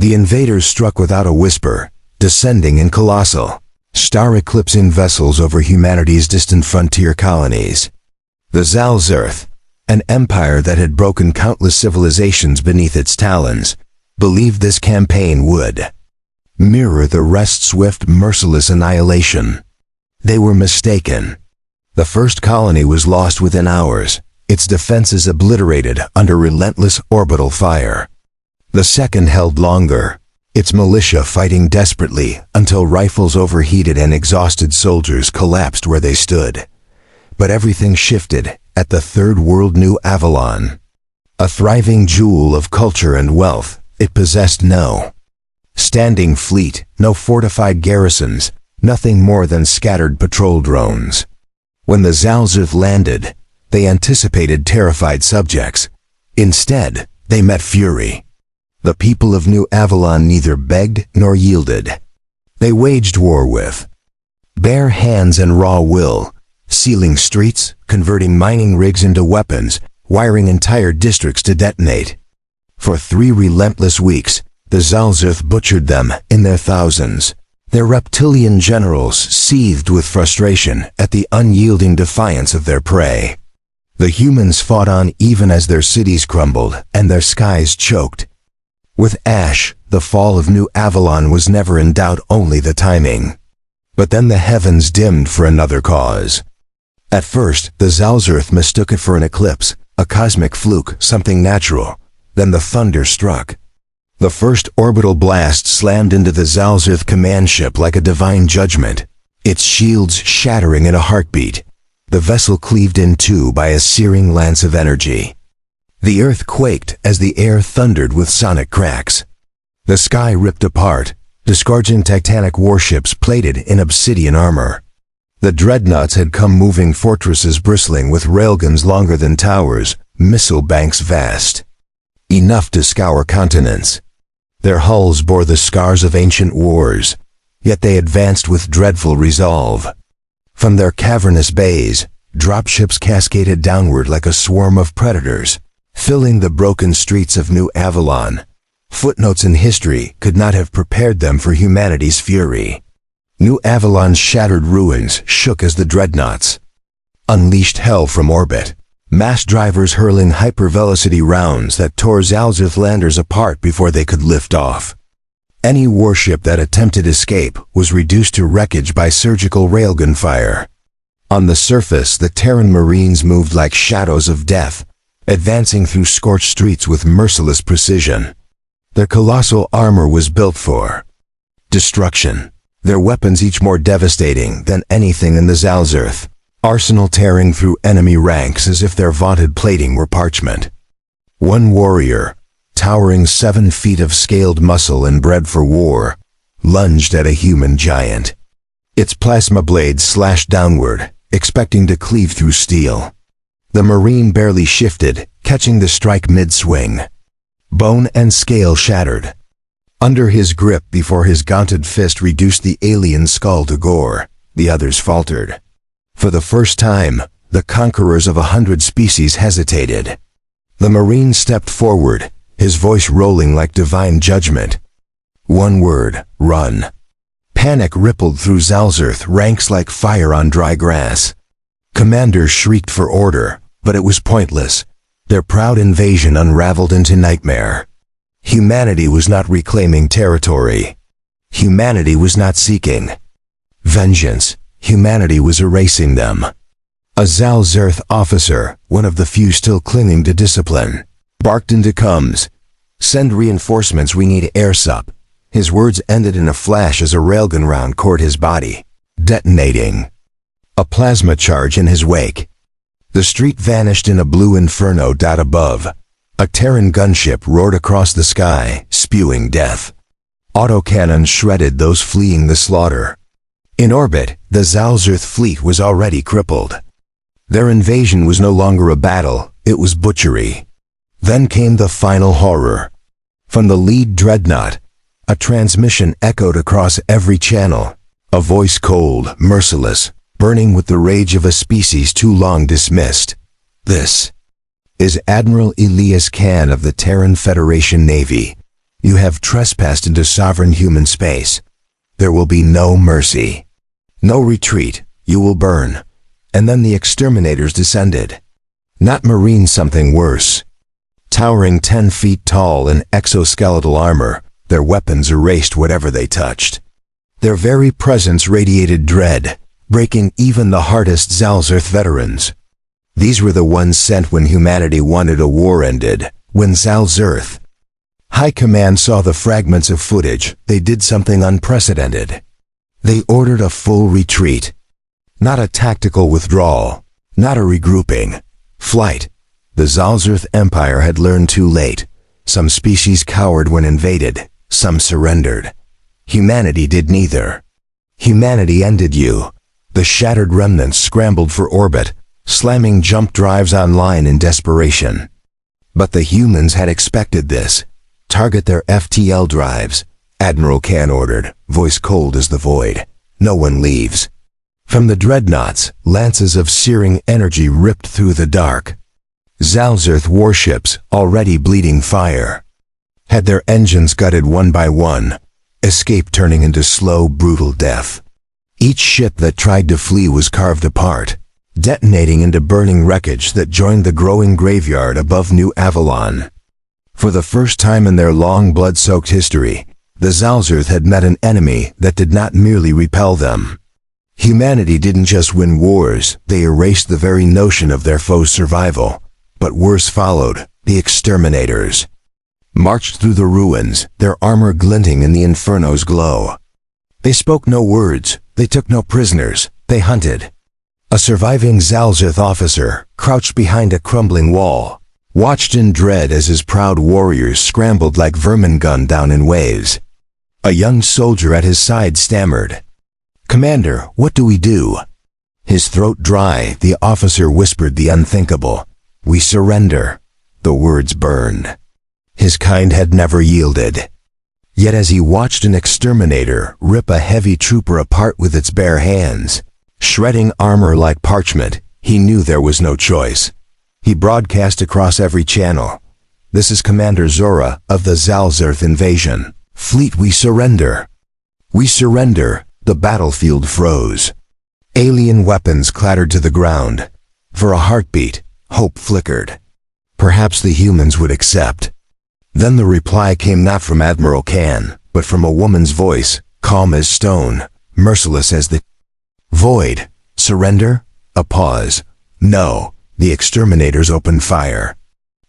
The invaders struck without a whisper, descending in colossal, star-eclipsing vessels over humanity's distant frontier colonies. The Zalzurth, an empire that had broken countless civilizations beneath its talons, believed this campaign would mirror the rest's swift, merciless annihilation. They were mistaken. The first colony was lost within hours, its defenses obliterated under relentless orbital fire. The second held longer, its militia fighting desperately until rifles overheated and exhausted soldiers collapsed where they stood. But everything shifted at the Third World New Avalon. A thriving jewel of culture and wealth, it possessed no standing fleet, no fortified garrisons, nothing more than scattered patrol drones. When the Zalzurth landed, they anticipated terrified subjects. Instead, they met fury. The people of New Avalon neither begged nor yielded. They waged war with bare hands and raw will, sealing streets, converting mining rigs into weapons, wiring entire districts to detonate. For 3 relentless weeks, the Zalzurth butchered them in their thousands. Their reptilian generals seethed with frustration at the unyielding defiance of their prey. The humans fought on even as their cities crumbled and their skies choked. With ash, the fall of New Avalon was never in doubt, only the timing. But then the heavens dimmed for another cause. At first, the Zalzurth mistook it for an eclipse, a cosmic fluke, something natural. Then the thunder struck. The first orbital blast slammed into the Zalzurth command ship like a divine judgment, its shields shattering in a heartbeat. The vessel cleaved in two by a searing lance of energy. The earth quaked as the air thundered with sonic cracks. The sky ripped apart, disgorging titanic warships plated in obsidian armor. The Dreadnoughts had come, moving fortresses bristling with railguns longer than towers, missile banks vast, enough to scour continents. Their hulls bore the scars of ancient wars, yet they advanced with dreadful resolve. From their cavernous bays, dropships cascaded downward like a swarm of predators, filling the broken streets of New Avalon. Footnotes in history could not have prepared them for humanity's fury. New Avalon's shattered ruins shook as the Dreadnoughts unleashed hell from orbit, mass drivers hurling hypervelocity rounds that tore Zalzurth landers apart before they could lift off. Any warship that attempted escape was reduced to wreckage by surgical railgun fire. On the surface, the Terran Marines moved like shadows of death, advancing through scorched streets with merciless precision. Their colossal armor was built for destruction, their weapons each more devastating than anything in the Zalzurth arsenal, tearing through enemy ranks as if their vaunted plating were parchment. One warrior, towering 7 feet of scaled muscle and bred for war, lunged at a human giant. Its plasma blades slashed downward, expecting to cleave through steel. The Marine barely shifted, catching the strike mid-swing. Bone and scale shattered under his grip before his gaunted fist reduced the alien skull to gore. The others faltered. For the first time, the conquerors of 100 species hesitated. The Marine stepped forward, his voice rolling like divine judgment. One word: run. Panic rippled through Zalzurth ranks like fire on dry grass. Commanders shrieked for order, but it was pointless. Their proud invasion unraveled into nightmare. Humanity was not reclaiming territory. Humanity was not seeking vengeance. Humanity was erasing them. A Zalzurth officer, one of the few still clinging to discipline, barked into comms, "Send reinforcements, we need air sup." His words ended in a flash as a railgun round cored his body, detonating a plasma charge in his wake. The street vanished in a blue inferno. Above, a Terran gunship roared across the sky, spewing death. Autocannons shredded those fleeing the slaughter. In orbit, the Zalzurth fleet was already crippled. Their invasion was no longer a battle, it was butchery. Then came the final horror. From the lead Dreadnought, a transmission echoed across every channel, a voice cold, merciless, burning with the rage of a species too long dismissed. "This is Admiral Elias Khan of the Terran Federation Navy. You have trespassed into sovereign human space. There will be no mercy. No retreat. You will burn. And then the exterminators descended. Not marine, something worse. Towering 10 feet tall in exoskeletal armor, their weapons erased whatever they touched. Their very presence radiated dread, breaking even the hardest Zalzurth veterans. These were the ones sent when humanity wanted a war ended, when Zalzurth High Command saw the fragments of footage. They did something unprecedented. They ordered a full retreat. Not a tactical withdrawal, not a regrouping. Flight. The Zalzurth Empire had learned too late. Some species cowered when invaded, some surrendered. Humanity did neither. Humanity ended you. The shattered remnants scrambled for orbit, slamming jump drives online in desperation. But the humans had expected this. Target their FTL drives, Admiral Khan ordered, voice cold as the void. No one leaves. From the Dreadnoughts, lances of searing energy ripped through the dark. Zalzurth warships, already bleeding fire, had their engines gutted one by one, escape turning into slow, brutal death. Each ship that tried to flee was carved apart, detonating into burning wreckage that joined the growing graveyard above New Avalon. For the first time in their long blood-soaked history, the Zalzurth had met an enemy that did not merely repel them. Humanity didn't just win wars, they erased the very notion of their foe's survival. But worse followed, the exterminators. Marched through the ruins, their armor glinting in the inferno's glow. They spoke no words, they took no prisoners, they hunted. A surviving Zalzurth officer, crouched behind a crumbling wall, watched in dread as his proud warriors scrambled like vermin gunned down in waves. A young soldier at his side stammered, "Commander, what do we do?" His throat dry, the officer whispered the unthinkable. "We surrender." The words burned. His kind had never yielded. Yet as he watched an exterminator rip a heavy trooper apart with its bare hands, shredding armor like parchment, he knew there was no choice. He broadcast across every channel. "This is Commander Zora of the Zalzurth invasion. Fleet, we surrender. We surrender." The battlefield froze. Alien weapons clattered to the ground. For a heartbeat, hope flickered. Perhaps the humans would accept. Then the reply came not from Admiral Khan, but from a woman's voice, calm as stone, merciless as the void. "Surrender?" A pause. "No." The exterminators opened fire.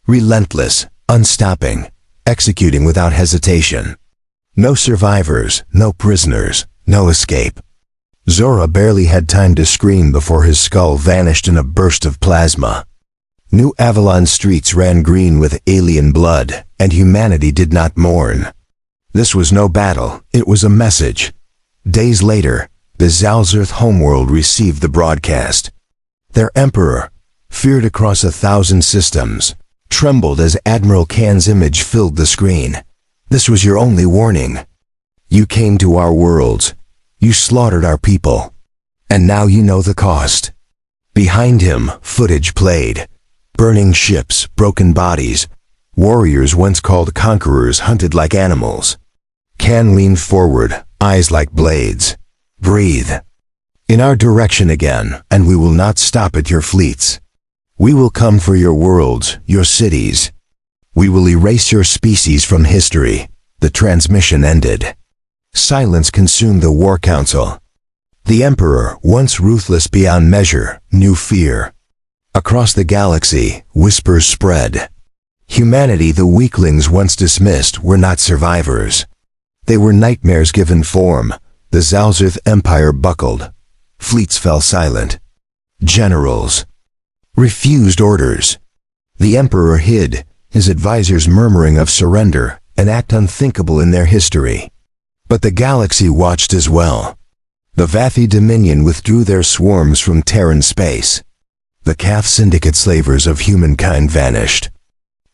Relentless, unstopping, executing without hesitation. No survivors, no prisoners, no escape. Zora barely had time to scream before his skull vanished in a burst of plasma. New Avalon streets ran green with alien blood, and humanity did not mourn. This was no battle, it was a message. Days later, the Zalzurth homeworld received the broadcast. Their emperor, feared across 1,000 systems, trembled as Admiral Khan's image filled the screen. "This was your only warning. You came to our worlds. You slaughtered our people. And now you know the cost." Behind him, footage played. Burning ships, broken bodies. Warriors once called conquerors hunted like animals. Khan leaned forward, eyes like blades. "Breathe. In our direction again, and we will not stop at your fleets. We will come for your worlds, your cities. We will erase your species from history." The transmission ended. Silence consumed the War Council. The Emperor, once ruthless beyond measure, knew fear. Across the galaxy, whispers spread. Humanity, the weaklings once dismissed, were not survivors. They were nightmares given form. The Zalzurth Empire buckled. Fleets fell silent. Generals refused orders. The Emperor hid, his advisors murmuring of surrender, an act unthinkable in their history. But the galaxy watched as well. The Vathi Dominion withdrew their swarms from Terran space. The Calf Syndicate slavers of humankind vanished.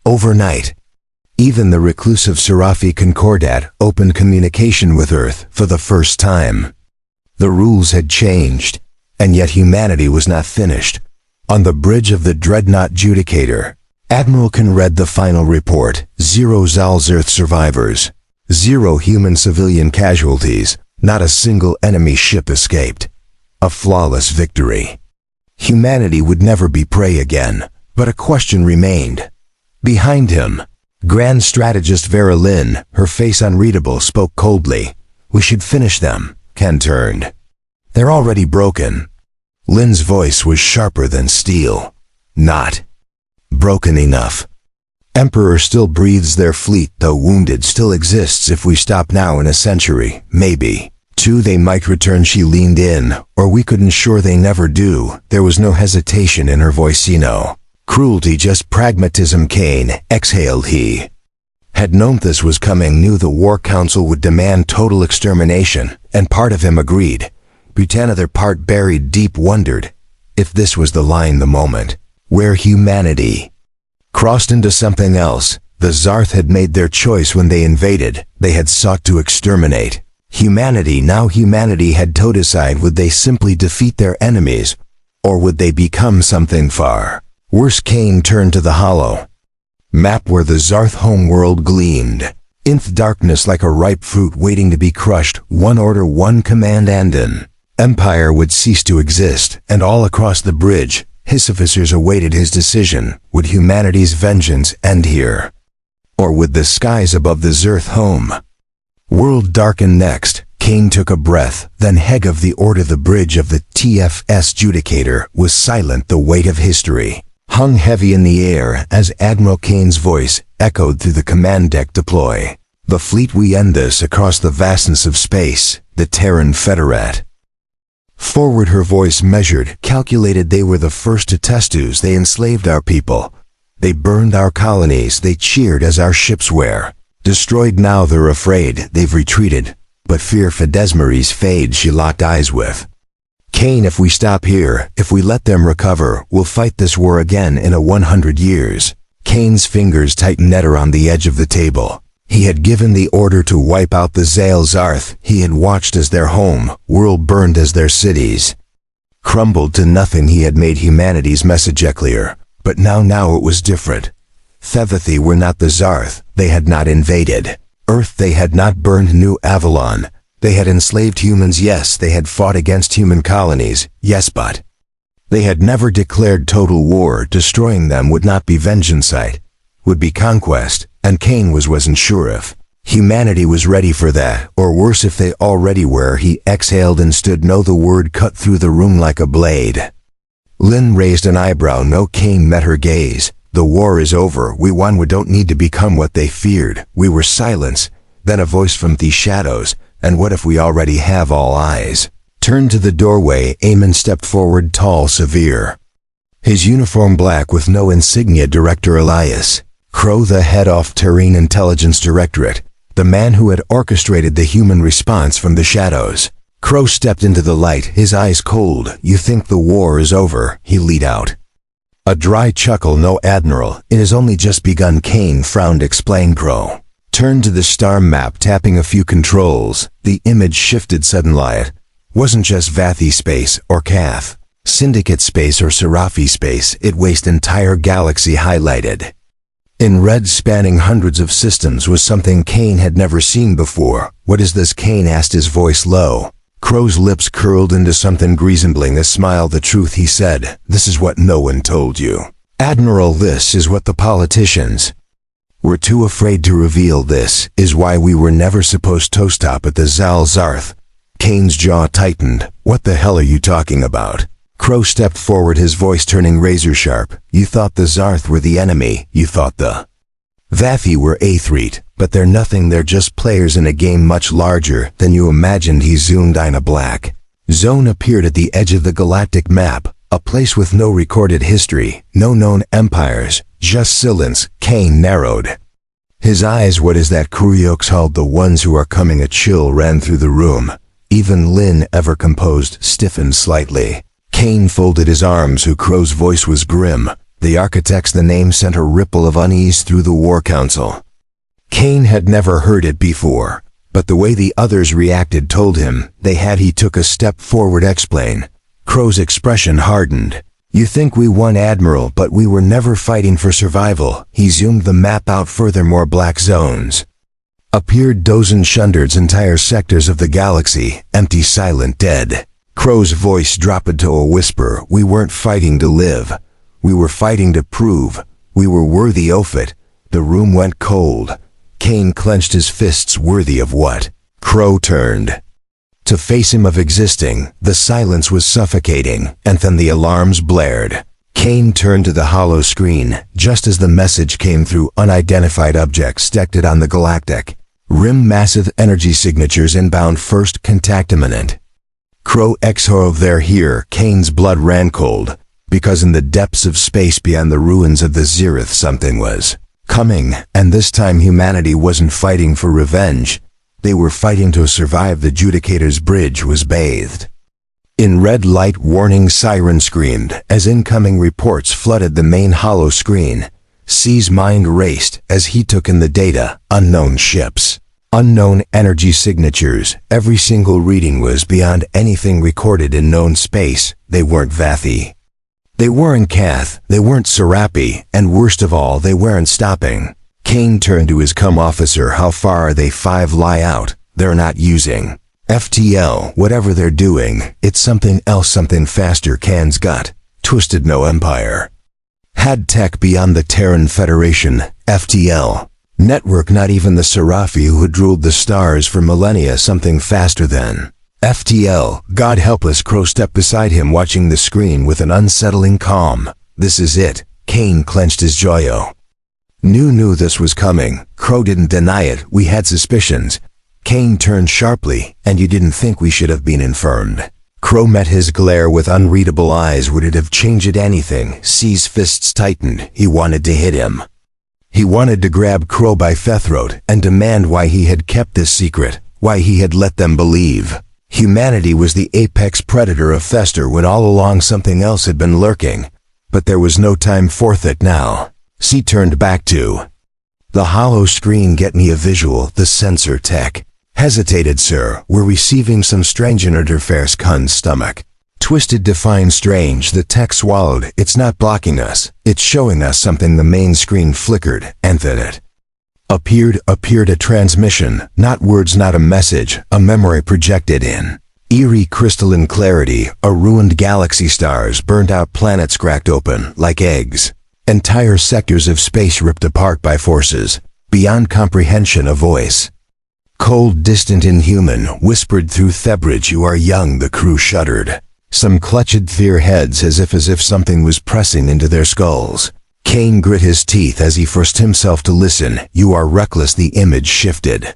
Overnight, even the reclusive Serafi Concordat opened communication with Earth for the first time. The rules had changed, and yet humanity was not finished. On the bridge of the Dreadnought Judicator, Admiral Khan read the final report. 0 Zalzerth survivors. 0 human civilian casualties. Not a single enemy ship escaped. A flawless victory. Humanity would never be prey again, but a question remained. Behind him, Grand Strategist Vera Lynn, her face unreadable, spoke coldly. "We should finish them." Ken turned. "They're already broken." Lynn's voice was sharper than steel. "Not broken enough. Emperor still breathes. Their fleet, though wounded, still exists. If we stop now, in a century, maybe 2, they might return." She leaned in. "Or we could ensure they never do." There was no hesitation in her voice. "No cruelty, just pragmatism." Kane exhaled. He had known this was coming, knew the War Council would demand total extermination, and part of him agreed. But another part, buried deep, wondered if this was the line, the moment where humanity crossed into something else. The Zarth had made their choice when they invaded. They had sought to exterminate humanity. Now humanity had to decide, would they simply defeat their enemies, or would they become something far worse? Kane turned to the hollow map where the Zarth homeworld gleamed. In the darkness, like a ripe fruit waiting to be crushed. One order, one command, and an empire would cease to exist. And all across the bridge, his officers awaited his decision. Would humanity's vengeance end here, or would the skies above the Zarth home world darken next? Kane took a breath, then head of the order. The bridge of the TFS Judicator was silent. The weight of history hung heavy in the air as Admiral Kane's voice echoed through the command deck. "Deploy the fleet. We end this across the vastness of space." The Terran Federate forward. Her voice measured, calculated. They were the first to test us. They enslaved our people. They burned our colonies. They cheered as our ships were destroyed. Now they're afraid. They've retreated. But fear for Desmarais fades. She locked eyes with Kane. "If we stop here, if we let them recover, we'll fight this war again in 100 years. Kane's fingers tightened around the edge of the table. He had given the order to wipe out the Zal Zarth. He had watched as their home world burned, as their cities crumbled to nothing. He had made humanity's message clear. But now it was different. Thevathi were not the Zarth. They had not invaded Earth. They had not burned New Avalon. They had enslaved humans, yes. They had fought against human colonies, yes, but they had never declared total war. Destroying them would not be vengeance, would be conquest, and Kane wasn't sure if humanity was ready for that, or worse, if they already were. He exhaled and stood. "No." The word cut through the room like a blade. Lynn raised an eyebrow. "No." Kane met her gaze. "The war is over. We won. We don't need to become what they feared." We were silence. Then a voice from the shadows. "And what if we already have?" All eyes turned to the doorway. Eamon stepped forward, tall, severe, his uniform black with no insignia. Director Elias Crow, the head of Terran Intelligence Directorate, the man who had orchestrated the human response from the shadows. Crow stepped into the light, his eyes cold. "You think the war is over?" he let out a dry chuckle. "No, Admiral, it has only just begun." Kane frowned. "Explain." Crow turned to the star map, tapping a few controls. The image shifted suddenly. It wasn't just Vathi space, or Cath Syndicate space, or Serafi space. It was entire galaxy highlighted in red, spanning hundreds of systems. Was something Kane had never seen before. "What is this?" Kane asked, his voice low. Crow's lips curled into something resembling a smile. "The truth," he said. "This is what no one told you, Admiral. This is what the politicians were too afraid to reveal. This is why we were never supposed to stop at the Zal Zarth." Kane's jaw tightened. "What the hell are you talking about?" Crow stepped forward, his voice turning razor sharp. "You thought the Zarth were the enemy. You thought the Vathi were a threat, but they're nothing. They're just players in a game much larger than you imagined." He zoomed in. A black zone appeared at the edge of the galactic map, a place with no recorded history, no known empires, just silence. Kane narrowed his eyes. "What is that?" Kuryok's held. "The ones who are coming." A chill ran through the room. Even Lynn, ever composed, stiffened slightly. Kane folded his arms. "Who?" Crow's voice was grim. "The architects." The name sent a ripple of unease through the War Council. Kane had never heard it before, but the way the others reacted told him they had. He took a step forward. "Explain." Crow's expression hardened. You think we won, Admiral, but we were never fighting for survival. He zoomed the map out further. More black zones appeared, dozen hundreds, entire sectors of the galaxy, empty, silent, dead. Crow's voice dropped to a whisper. We weren't fighting to live. We were fighting to prove we were worthy of it. The room went cold. Kane clenched his fists. Worthy of what? Crow turned to face him. Of existing. The silence was suffocating, and then the alarms blared. Kane turned to the hollow screen, just as the message came through. Unidentified objects detected on the galactic rim. Massive energy signatures inbound. First contact imminent. Crow exhaled. They're here. Kane's blood ran cold, because in the depths of space beyond the ruins of the Zereth something was coming, and this time humanity wasn't fighting for revenge. They were fighting to survive. The Judicator's bridge was bathed in red light. Warning siren screamed as incoming reports flooded the main hollow screen. C's mind raced as he took in the data. Unknown ships, unknown energy signatures. Every single reading was beyond anything recorded in known space. They weren't Vathi. They weren't Kath. They weren't Serapi. And worst of all, they weren't stopping. Kane turned to his officer. How far are they? 5. Lie out. They're not using FTL. Whatever they're doing, it's something else, something faster. Kane's gut twisted. No empire had tech beyond the Terran Federation. FTL network. Not even the Serafi who had ruled the stars for millennia. Something faster than FTL. God helpless. Crow stepped beside him, watching the screen with an unsettling calm. This is it. Kane clenched his jaw. Knew this was coming. Crow didn't deny it. We had suspicions. Kane turned sharply. And you didn't think we should have been informed? Crow met his glare with unreadable eyes. Would it have changed anything? C's fists tightened. He wanted to hit him. He wanted to grab Crow by the throat and demand why he had kept this secret, why he had let them believe humanity was the apex predator of Fester when all along something else had been lurking. But there was no time for it now. C turned back to the hollow screen. Get me a visual. The sensor tech hesitated. Sir, we're receiving some strange interference. Khan's stomach twisted to find strange. The tech swallowed. It's not blocking us. It's showing us something. The main screen flickered, and then it appeared a transmission. Not words, not a message. A memory projected in eerie crystalline clarity. A ruined galaxy. Stars burned out. Planets cracked open like eggs. Entire sectors of space ripped apart by forces beyond comprehension. A voice, cold, distant, inhuman, whispered through Thebridge. You are young. The crew shuddered. Some clutched their heads as if something was pressing into their skulls. Kane grit his teeth as he forced himself to listen. You are reckless. The image shifted.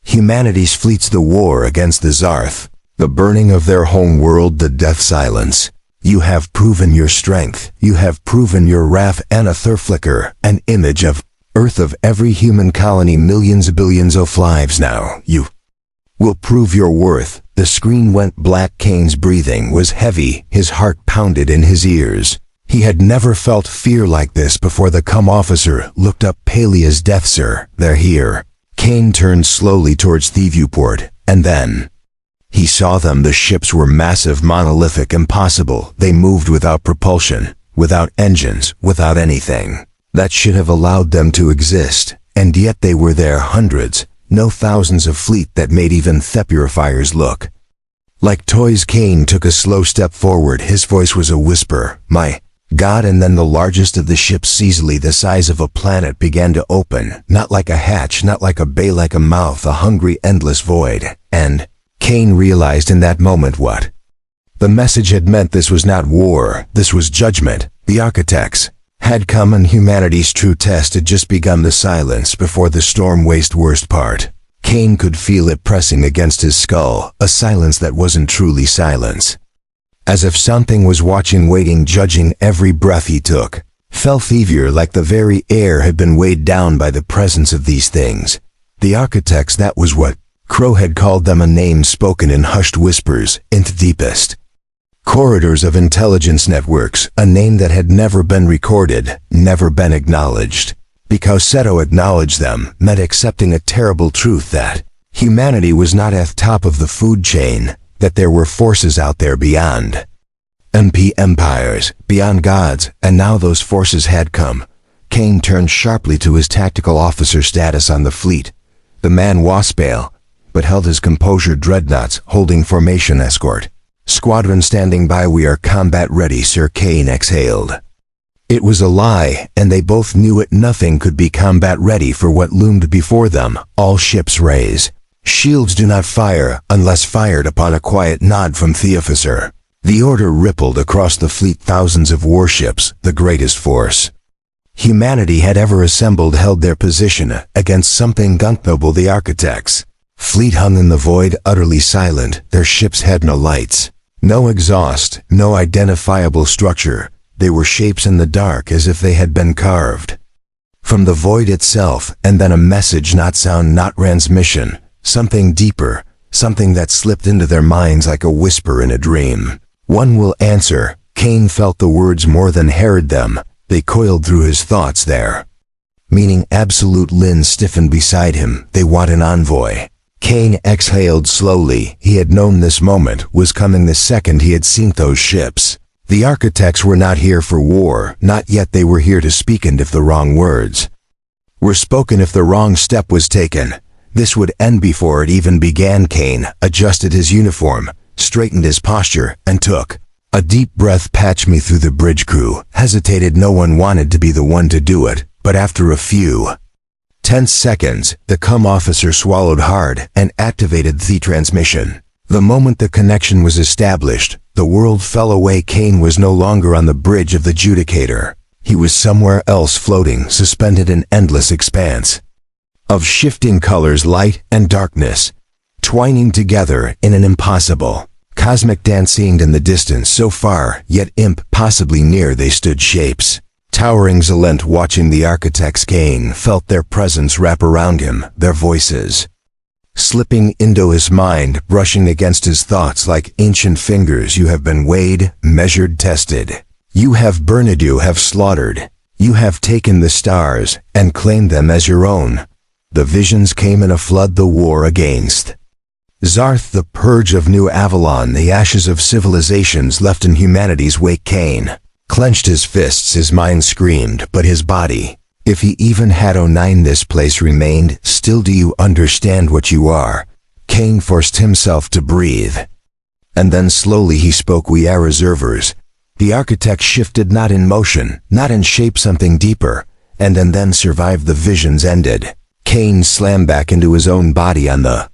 Humanity's fleets. The war against the Zarth. The burning of their home world. The death silence. You have proven your strength. You have proven your wrath. And a flicker, an image of Earth, of every human colony. Millions, billions of lives now. You will prove your worth. The screen went black. Kane's breathing was heavy. His heart pounded in his ears. He had never felt fear like this before. The officer looked up palely as death. Sir, they're here. Kane turned slowly towards the viewport, and then he saw them. The ships were massive, monolithic, impossible. They moved without propulsion, without engines, without anything that should have allowed them to exist. And yet they were there. Hundreds, no thousands of fleet that made even the purifiers look like toys. Kane took a slow step forward. His voice was a whisper. My God. And then the largest of the ships, easily the size of a planet, began to open. Not like a hatch, not like a bay, like a mouth, a hungry, endless void. And Kane realized in that moment what the message had meant. This was not war. This was judgment. The architects had come, and humanity's true test had just begun. The silence before the storm waste. Worst part, Kane could feel it pressing against his skull. A silence that wasn't truly silence. As if something was watching, waiting, judging every breath he took. Felt heavier, like the very air had been weighed down by the presence of these things. The architects, that was what Crow had called them. A name spoken in hushed whispers, in the deepest corridors of intelligence networks. A name that had never been recorded, never been acknowledged. Because Seto acknowledged them meant accepting a terrible truth that humanity was not at the top of the food chain, that there were forces out there beyond. Empires, beyond gods, and now those forces had come. Cain turned sharply to his tactical officer status on the fleet. The man Waspale, but held his composure. Dreadnoughts, holding formation escort. Squadron standing by. We are combat ready, Sir. Cain exhaled. It was a lie, and they both knew it. Nothing could be combat ready for what loomed before them. All ships raise. Shields do not fire unless fired upon. A quiet nod from the officer. The order rippled across the fleet. Thousands of warships, the greatest force humanity had ever assembled, held their position against something unknowable. The architects' fleet hung in the void, utterly silent. Their ships had no lights, no exhaust, no identifiable structure. They were shapes in the dark, as if they had been carved from the void itself. And then a message, not sound, not transmission, something deeper, something that slipped into their minds like a whisper in a dream. One will answer. Cain felt the words more than heard them. They coiled through his thoughts there. Meaning absolute. Lynn stiffened beside him. They want an envoy. Cain exhaled slowly. He had known this moment was coming the second he had seen those ships. The architects were not here for war, not yet. They were here to speak, and if the wrong words were spoken, if the wrong step was taken, this would end before it even began. Cain adjusted his uniform, straightened his posture, and took a deep breath. Patch me through. The bridge crew hesitated. No one wanted to be the one to do it, but after a few tense seconds, the officer swallowed hard and activated the transmission. The moment the connection was established, the world fell away. Cain was no longer on the bridge of the Judicator. He was somewhere else, floating, suspended in endless expanse of shifting colors, light and darkness, twining together in an impossible cosmic dance. Seemed in the distance, so far, yet impossibly near, they stood, shapes towering, silent, watching the architects. Cain felt their presence wrap around him, their voices slipping into his mind, brushing against his thoughts like ancient fingers. You have been weighed, measured, tested. You have burned, you have slaughtered. You have taken the stars and claimed them as your own. The visions came in a flood. The war against Zarth, the purge of New Avalon, the ashes of civilizations left in humanity's wake. Cain clenched his fists. His mind screamed, but his body, if he even had 09, this place remained still. Do you understand what you are? Cain forced himself to breathe. And then slowly he spoke. We are reservers. The architect shifted, not in motion, not in shape, something deeper, and then survived. The visions ended. Cain slammed back into his own body on the